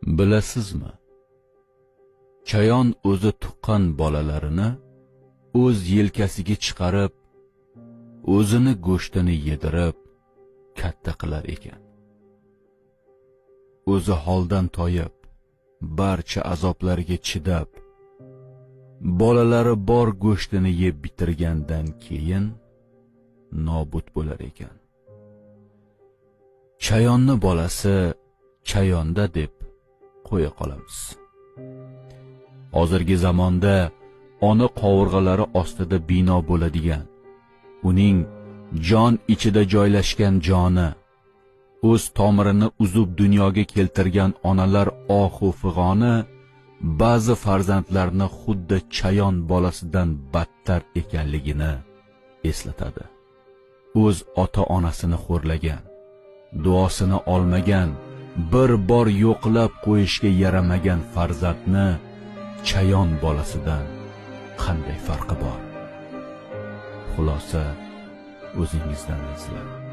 Bilasizmi? Chayon o'zi tuqqan bolalarini o'z yelkasiga chiqarib, o'zini go'shtini yedirib, katta qilar ekan. O'zi holdan toyib, barcha azoblarga chidab, bolalari bor go'shtini yeb bitirgandan keyin nobud bo'lar ekan. Chayonni bolasi chayonda deb qo'ya qolamiz. Hozirgi zamonda ona qovurg'alari ostida bino bo'ladigan, uning jon ichida joylashgan joni, o'z tomirini uzib dunyoga keltirgan onalar ohu fig'oni ba'zi farzandlarni xuddi chayon bolasidan battar ekanligini eslatadi. O'z ota-onasini xo'rlagan, duosini olmagan, bir bor yo'qlab qo'yishga yaramagan farzandni chayon bolasidan qanday farqi bor? Xulosa o'zingizdan izlang.